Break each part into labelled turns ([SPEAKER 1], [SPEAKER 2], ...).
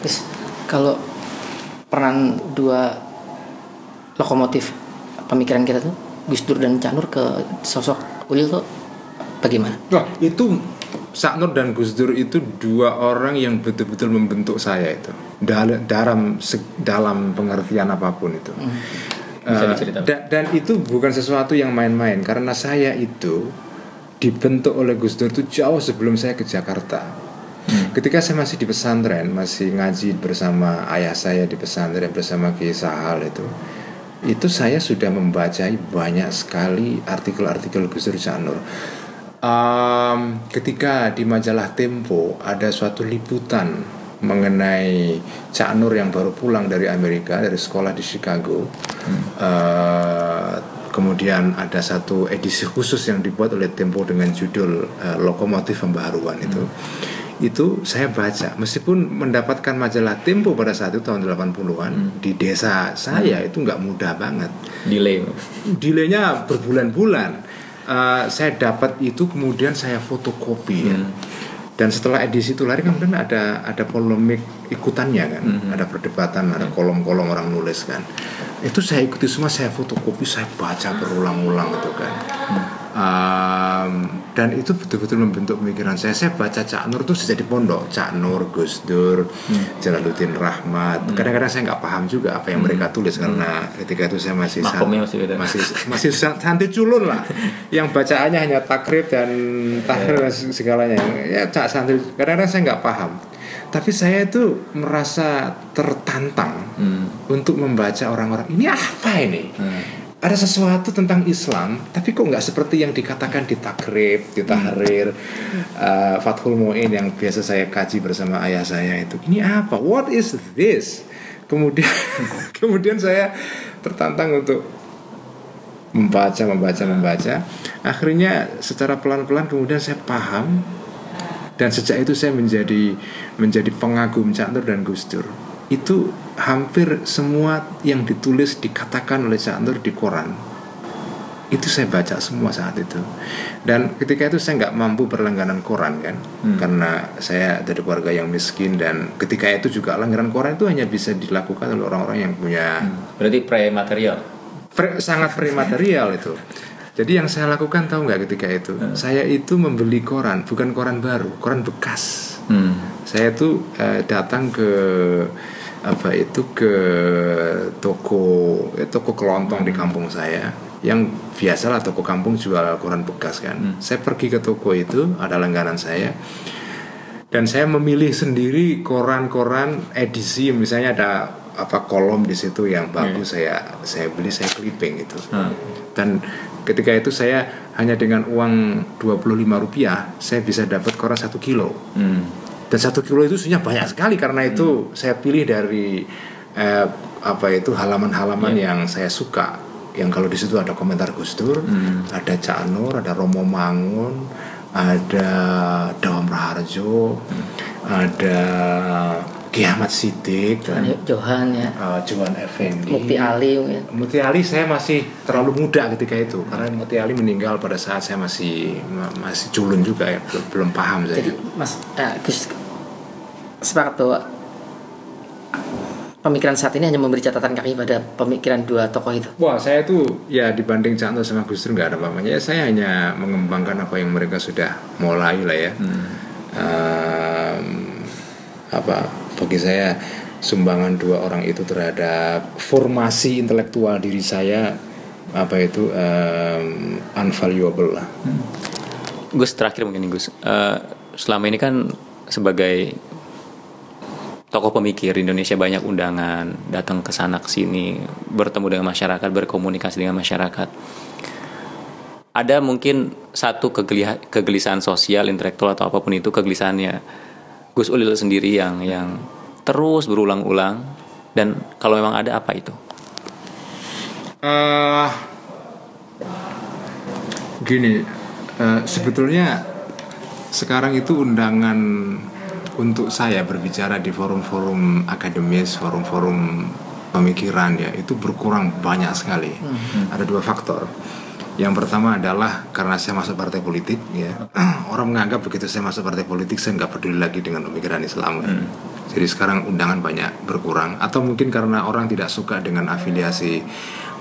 [SPEAKER 1] Terus kalau peran dua lokomotif pemikiran kita tuh, Gus Dur dan Cak Nur, ke sosok Ulil tuh bagaimana?
[SPEAKER 2] Wah, itu Cak Nur dan Gus Dur itu dua orang yang betul-betul membentuk saya itu dalam pengertian apapun itu. Dan itu bukan sesuatu yang main-main, karena saya itu dibentuk oleh Gus Dur itu jauh sebelum saya ke Jakarta. Ketika saya masih di pesantren, masih ngaji bersama ayah saya di pesantren bersama Kiai Sahal itu saya sudah membaca banyak sekali artikel-artikel Gus Dur Cak Nur. Ketika di majalah Tempo ada suatu liputan mengenai Cak Nur yang baru pulang dari Amerika, dari sekolah di Chicago. Kemudian ada satu edisi khusus yang dibuat oleh Tempo dengan judul Lokomotif Pembaharuan itu saya baca, meskipun mendapatkan majalah Tempo pada saat itu tahun 80-an di desa saya itu nggak mudah banget. Delaynya berbulan-bulan. Saya dapat itu, kemudian saya fotokopi ya. Dan setelah edisi itu lari, kemudian ada polemik ikutannya kan, ada perdebatan, ada kolom-kolom orang nulis kan. Itu saya ikuti semua, saya fotokopi, saya baca berulang-ulang itu kan. Dan itu betul-betul membentuk pemikiran saya. Saya baca Cak Nur itu sejak di pondok, Cak Nur, Gus Dur, Jalaluddin Rahmat. Kadang-kadang saya nggak paham juga apa yang mereka tulis, karena ketika itu saya masih santai culun lah, yang bacaannya hanya takrib dan tahrir dan segalanya. Ya Cak santai. Kadang-kadang saya nggak paham. Tapi saya itu merasa tertantang untuk membaca orang-orang ini, apa ini? Ada sesuatu tentang Islam, tapi kok nggak seperti yang dikatakan di takrib, di tahrir, Fathul Mu'in yang biasa saya kaji bersama ayah saya itu. Ini apa? What is this? Kemudian saya tertantang untuk membaca. Akhirnya secara pelan-pelan kemudian saya paham, dan sejak itu saya menjadi pengagum Cak Nur dan Gus Dur. Itu hampir semua yang ditulis dikatakan oleh Cak Nur di koran itu saya baca semua saat itu. Dan ketika itu saya nggak mampu berlangganan koran kan, karena saya dari keluarga yang miskin, dan ketika itu juga langganan koran itu hanya bisa dilakukan oleh orang-orang yang punya
[SPEAKER 3] berarti prematerial,
[SPEAKER 2] sangat prematerial itu. Jadi yang saya lakukan tahu nggak ketika itu, saya itu membeli koran, bukan koran baru, koran bekas. Saya itu datang ke toko kelontong di kampung saya, yang biasalah toko kampung jual koran bekas kan. Saya pergi ke toko itu, ada langganan saya, dan saya memilih sendiri koran-koran edisi, misalnya ada kolom di situ yang bagus, saya beli, saya clipping itu. Dan ketika itu saya hanya dengan uang Rp25 saya bisa dapat koran 1 kilo. Dan 1 kilo itu sebenarnya banyak sekali, karena itu saya pilih dari halaman-halaman yang saya suka, yang kalau di situ ada komentar Gus Dur, ada Cak Nur, ada Romo Mangun, ada Dawam Raharjo, ada Ki Ahmad Siddiq,
[SPEAKER 1] Johan
[SPEAKER 2] Effendi,
[SPEAKER 1] Mufti Ali
[SPEAKER 2] saya masih terlalu muda ketika itu, karena Mufti Ali meninggal pada saat saya masih culun juga ya, belum paham saya.
[SPEAKER 1] Jadi Mas Gus sepakat bahwa pemikiran saat ini hanya memberi catatan kaki pada pemikiran dua tokoh itu.
[SPEAKER 2] Wah, saya tuh ya dibanding Cak Nur sama Gus Dur nggak ada apa-apanya. Saya hanya mengembangkan apa yang mereka sudah mulai lah ya. Bagi saya sumbangan dua orang itu terhadap formasi intelektual diri saya unvaluable lah.
[SPEAKER 3] Gus, terakhir mungkin Gus, selama ini kan sebagai tokoh pemikir di Indonesia banyak undangan, datang ke sana ke sini, bertemu dengan masyarakat, berkomunikasi dengan masyarakat. Ada mungkin satu kegelisahan sosial, intelektual atau apapun itu, kegelisahannya Gus Ulil sendiri yang terus berulang-ulang, dan kalau memang ada, apa itu?
[SPEAKER 2] Sebetulnya sekarang itu undangan untuk saya berbicara di forum-forum akademis, forum-forum pemikiran ya, itu berkurang banyak sekali. Ada dua faktor. Yang pertama adalah karena saya masuk partai politik ya. Orang menganggap begitu saya masuk partai politik, saya nggak peduli lagi dengan pemikiran Islam. Jadi sekarang undangan banyak berkurang, atau mungkin karena orang tidak suka dengan afiliasi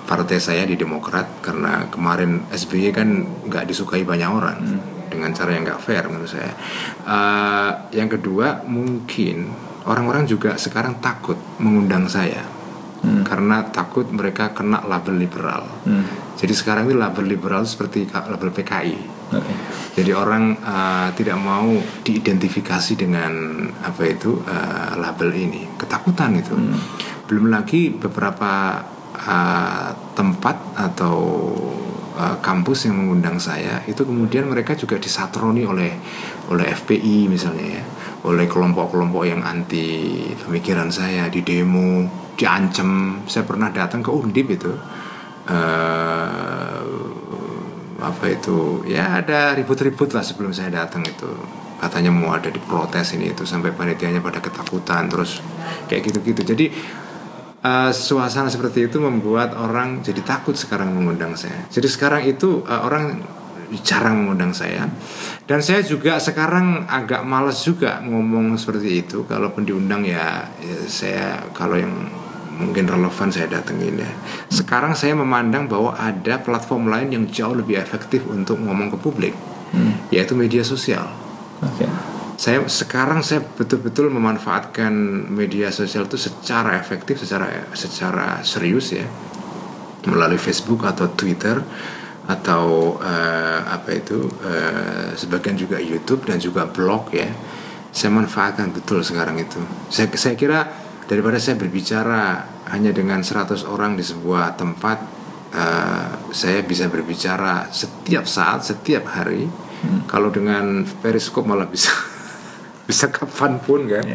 [SPEAKER 2] partai saya di Demokrat, karena kemarin SBY kan nggak disukai banyak orang dengan cara yang nggak fair menurut saya. Yang kedua, mungkin orang-orang juga sekarang takut mengundang saya karena takut mereka kena label liberal. Jadi sekarang ini label liberal seperti label PKI. Okay. Jadi orang tidak mau diidentifikasi dengan label ini, ketakutan itu. Belum lagi beberapa tempat atau kampus yang mengundang saya itu kemudian mereka juga disatroni oleh FPI misalnya ya, oleh kelompok-kelompok yang anti pemikiran saya, di demo, diancam. Saya pernah datang ke Undip itu. Ya ada ribut-ribut lah sebelum saya datang itu, katanya mau ada diprotes ini itu, sampai panitianya pada ketakutan, terus kayak gitu-gitu. Jadi suasana seperti itu membuat orang jadi takut sekarang mengundang saya. Jadi sekarang itu orang jarang mengundang saya, dan saya juga sekarang agak malas juga ngomong seperti itu. Kalaupun diundang ya saya, kalau yang mungkin relevan saya datengin ya. Sekarang saya memandang bahwa ada platform lain yang jauh lebih efektif untuk ngomong ke publik, yaitu media sosial. Okay. Saya betul-betul memanfaatkan media sosial itu secara efektif, secara serius ya, melalui Facebook atau Twitter atau sebagian juga YouTube dan juga blog ya. Saya manfaatkan betul sekarang itu. Saya kira daripada saya berbicara hanya dengan 100 orang di sebuah tempat, saya bisa berbicara setiap saat, setiap hari. Kalau dengan Periscope malah bisa kapanpun kan.